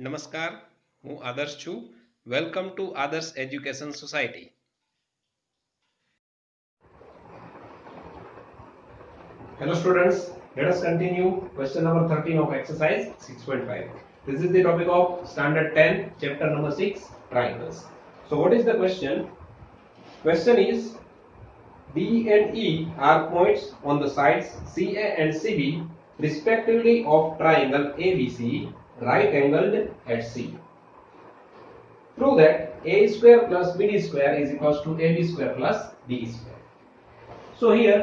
નમસ્કાર, હું આદર્શ છું. વેલકમ ટુ આદર્શ education society. Hello students, let us continue question number 13 of exercise 6.5. This is the topic of standard 10, chapter number 6, triangles. So what is the question? Question is D and E are points on the sides CA and CB respectively of triangle ABC right angled at C. Prove that A square plus BD square is equals to AB square plus DE square. So here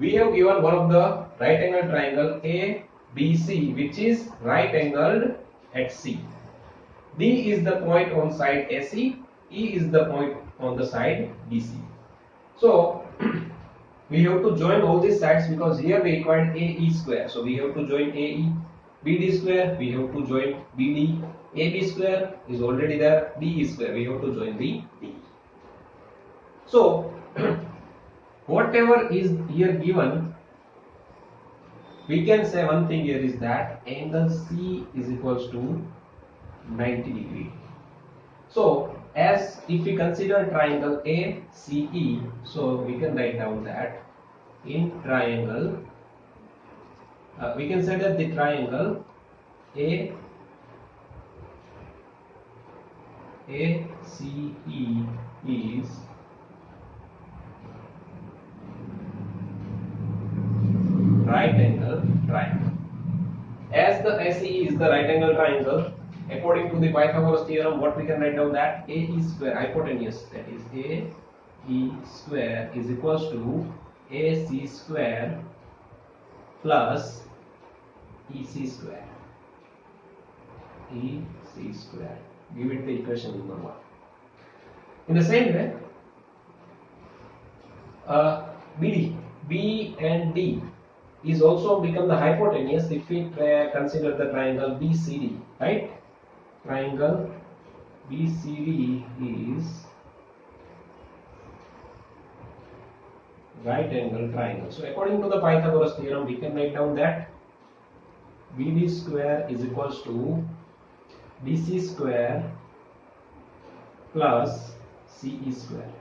we have given one of the right angle triangle ABC which is right angled at C. D is the point on side AC, E is the point on the side BC. So we have to join all these sides because here we required AE square. So we have to join AE. BD square we have to join BD. AB square is already there. DE square we have to join the DE. So whatever is here given, we can say one thing here is that angle C is equals to 90 degree. So as if we consider triangle ACE, so we can write down that in triangle we can say that the triangle ACE is right angle triangle. As the ACE is the right angle triangle, according to the Pythagoras theorem, what we can write down that AE square hypotenuse, that is AE square is equals to AC square plus EC square. EC square. Give it the equation number 1. In the same way, BD, B and D is also become the hypotenuse if we consider the triangle BCD, right? Triangle BCD is right angle triangle. So according to the Pythagoras theorem, we can write down that BD square is equals to BC square plus CE square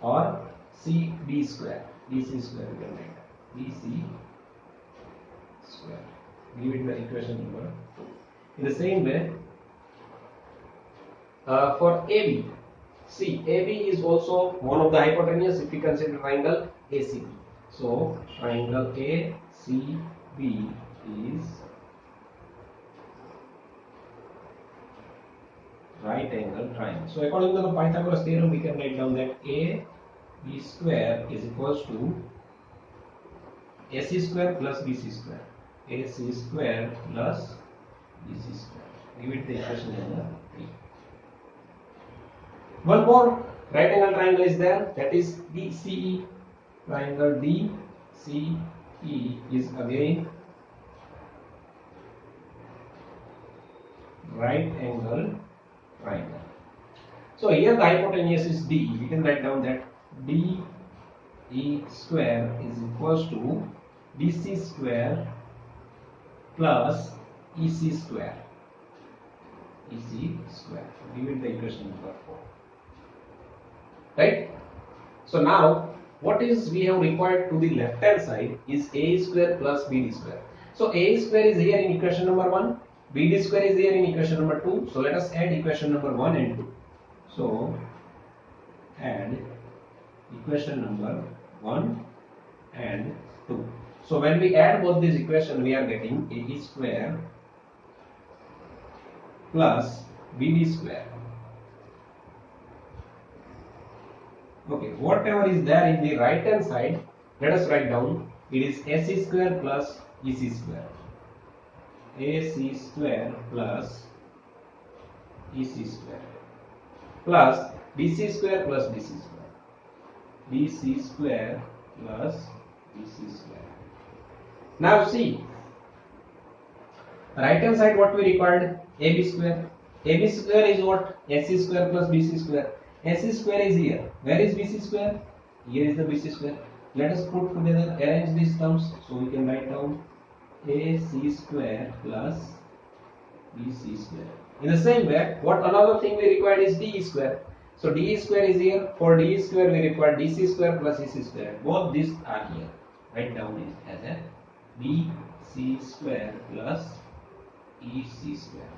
or CB square. BC square we can write BC square. Give it the equation number 2. In the same way, for AB, see AB is also one of the hypotenuse if we consider triangle ACB. So triangle ACB is right angle triangle. So according to the Pythagoras theorem, we can write down that AB square is equals to AC square plus BC square. AC square plus BC square. Give it the equation number 3. One more right angle triangle is there, that is DCE. Triangle DCE is again right angle triangle. So here the hypotenuse is D. We can write down that DE square is equals to BC square plus EC square. EC square. Give it the equation number 4. Right? So now what is we have required to the left hand side is A square plus BD square. So A square is here in equation number 1. BD square is here in equation number 2. So let us add equation number 1 and 2. So add equation number 1 and 2. So when we add both these equations, we are getting AE square plus BD square. Okay, whatever is there in the right hand side, let us write down. It is AC square plus EC square. AC square plus EC square plus BC square plus DC square. BC square plus BC square. Now see, right hand side what we required? AB square. AB square is what? AC square plus BC square. AC square is here. Where is BC square? Here is the BC square. Let us put together, arrange these terms. So we can write down AC square plus BC square. In the same way, what another thing we required is DE square. So DE square is here. For DE square we require DC square plus EC square. Both these are here. Write down it as a BC square plus EC square.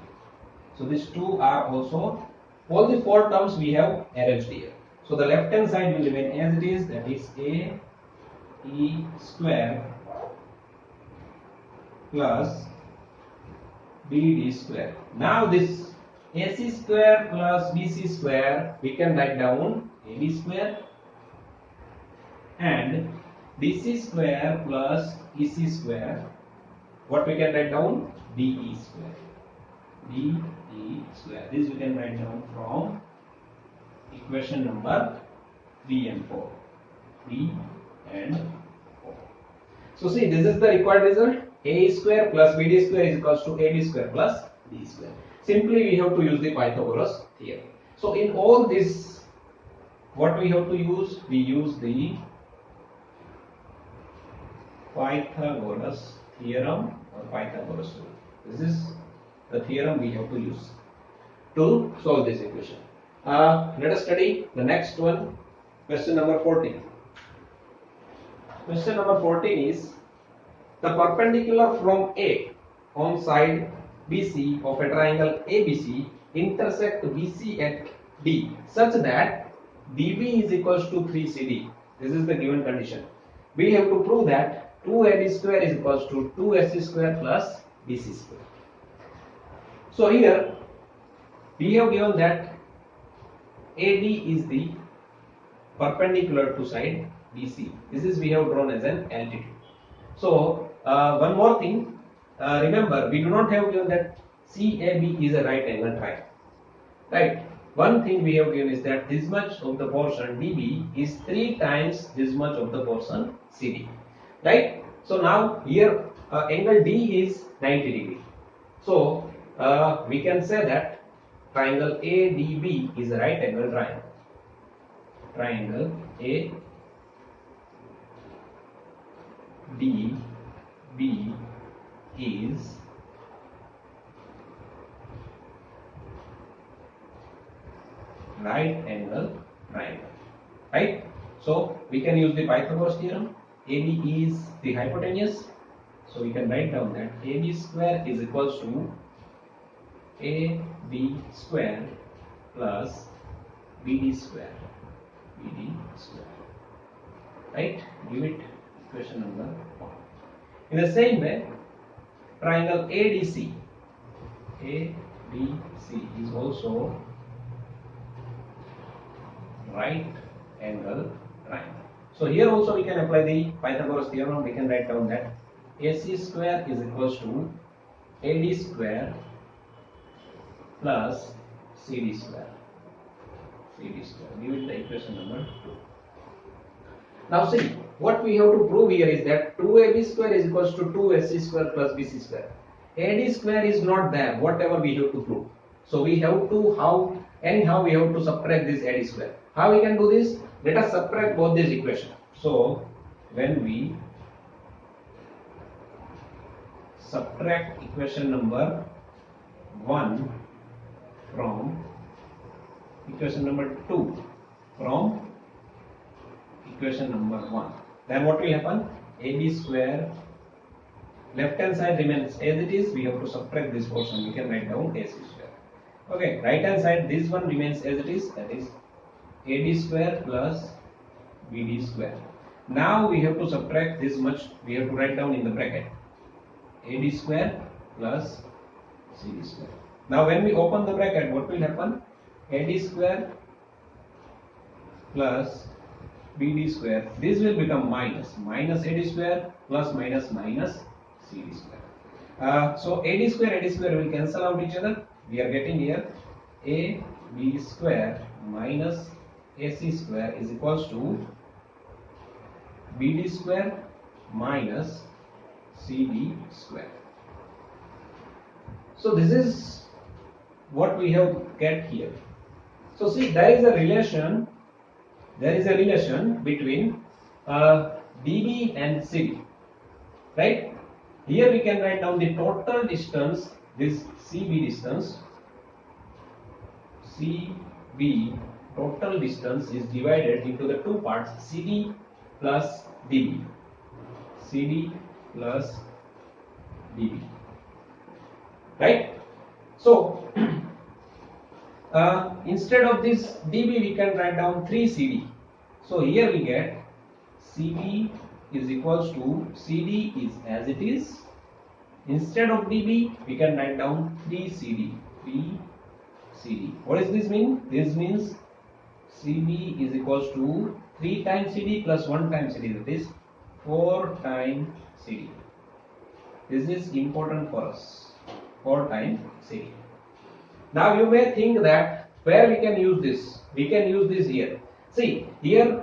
So these two are also, all the four terms we have arranged here. So the left hand side will remain as it is, that is AE square plus BD square. Now this AC square plus BC square we can write down AB square, and DC square plus EC square, what we can write down? DE square. DE square. This we can write down from equation number 3 and 4. 3 and 4. So see, this is the required result. A square plus BD square is equals to AB square plus D square. Simply we have to use the Pythagoras theorem. So in all this, what we have to use? We use the Pythagoras theorem or Pythagoras rule. This is the theorem we have to use to solve this equation. Let us study the next one, question number 14. Question number 14 is, the perpendicular from A on side BC of a triangle ABC intersect BC at D such that DB is equals to 3CD. This is the given condition. We have to prove that 2AB square is equals to 2AC square plus BC square. So here we have given that AD is the perpendicular to side BC. This is we have drawn as an altitude. So one more thing, remember we do not have given that CAB is a right angle triangle, right? One thing we have given is that this much of the portion DB is 3 times this much of the portion CD, right? So now here angle D is 90 degree. So we can say that triangle ADB is a right angle triangle. Triangle ADB is right angle triangle, right? So we can use the Pythagoras theorem. AB is the hypotenuse, so we can write down that AB square is equals to AB square plus BD square. BD square, right? Give it equation number 1. In the same way, triangle ADC is also right angle triangle. So here also we can apply the Pythagoras theorem. We can write down that AC square is equals to AD square plus CD square. CD square. Give it the equation number 2. Now see, what we have to prove here is that 2AB square is equals to 2AC square plus BC square. AD square is not there, whatever we have to prove. So we have to, anyhow we have to subtract this AD square. How we can do this? Let us subtract both these equations. So when we subtract equation number 1 from equation number 2 from equation number 1, then what will happen? AB square, left hand side remains as it is. We have to subtract this portion. We can write down AC square. Okay, right hand side, this one remains as it is, that is AD square plus BD square. Now we have to subtract this much. We have to write down in the bracket AD square plus CD square. Now when we open the bracket, what will happen? AD square plus BD square, this will become minus AD square plus minus CD square. So AD square will cancel out each other. We are getting here AB square minus AC square is equals to BD square minus CD square. So this is what we have get here. So see, there is a relation between DB and CD, right? Here we can write down the total distance this CB distance, CB total distance is divided into the two parts, CD plus DB. CD plus DB. Right? So instead of this DB we can write down 3CD. So here we get CB is equals to CD is as it is. Instead of DB we can write down 3CD. 3CD. What does this mean? This means CB is equals to 3 times CD plus 1 times CD, that is 4 times CD. This is important for us. 4 times CD. Now you may think that where we can use this? We can use this here. See here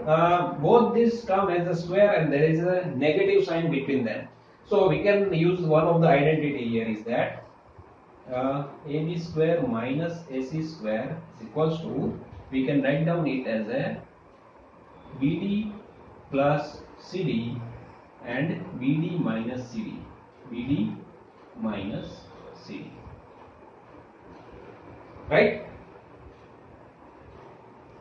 both this term has a square and there is a negative sign between them. So we can use one of the identity here is that AB square minus AC square is equals to, we can write down it as a BD plus CD and BD minus CD. BD minus CD. Right?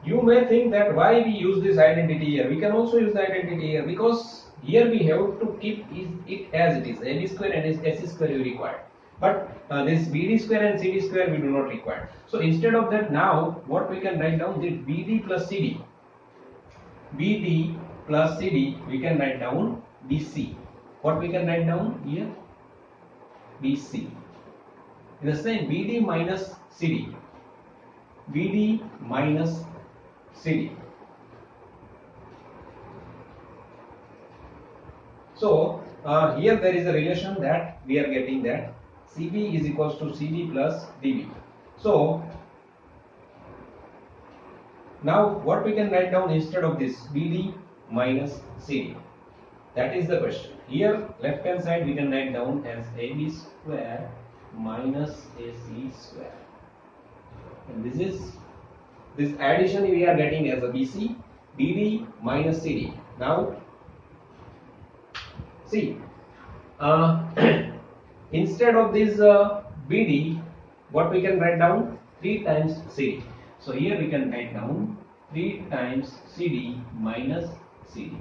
You may think that why we use this identity here. We can also use the identity here because here we have to keep it as it is. AB square and AC square we require. But this BD square and CD square we do not require. So instead of that, now what we can write down is BD plus CD. BD plus CD we can write down BC. What we can write down here? BC. The same BD minus CD. BD minus CD. So here there is a relation that we are getting that CB is equals to CD plus DB. So now what we can write down instead of this? BD minus CD. That is the question. Here left hand side we can write down as AB square minus AC square. And this addition we are getting as a BC, BD minus CD. Now see instead of this BD, what we can write down? 3 times CD. So here we can write down 3 times CD minus CD.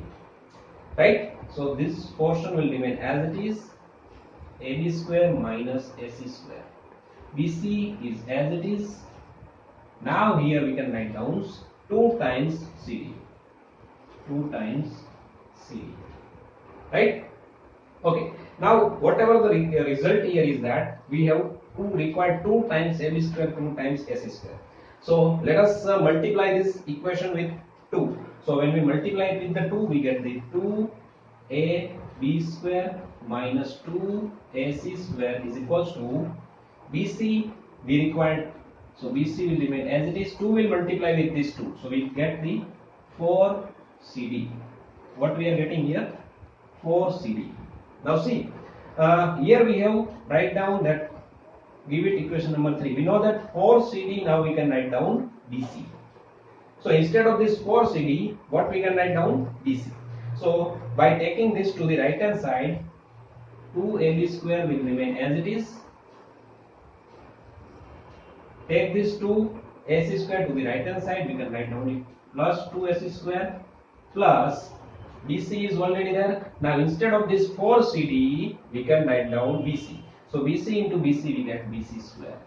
Right? So this portion will remain as it is, AB square minus AC square. BC is as it is. Now here we can write down 2 times CD. 2 times CD. Right? Okay. Now whatever the result here is that we have required 2 times AB square, 2 times AC square. So let us multiply this equation with 2. So when we multiply it with the 2, we get the 2AB square minus 2AC square is equals to BC we required. So BC will remain as it is. 2 will multiply with this 2. So we get the 4CD. What we are getting here? 4CD. Now see, here we have write down that, give it equation number 3. We know that 4CD, now we can write down BC. So instead of this 4CD, what we can write down? BC. So by taking this to the right hand side, 2AB square will remain as it is. Take this 2AC square to the right hand side, we can write down it plus 2AC square plus BC is already there. Now instead of this 4CD, we can write down BC. So BC into BC we get BC square.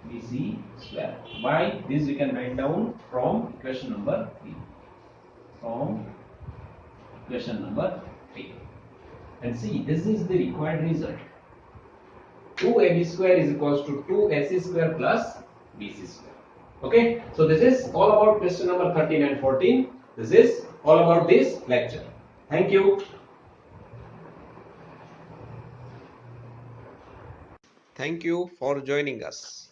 BC square. By this we can write down from equation number 3. From equation number 3. And see, this is the required result. 2AB square is equals to 2AC square plus BC square. Okay. So this is all about question number 13 and 14. This is all about this lecture. Thank you. Thank you for joining us.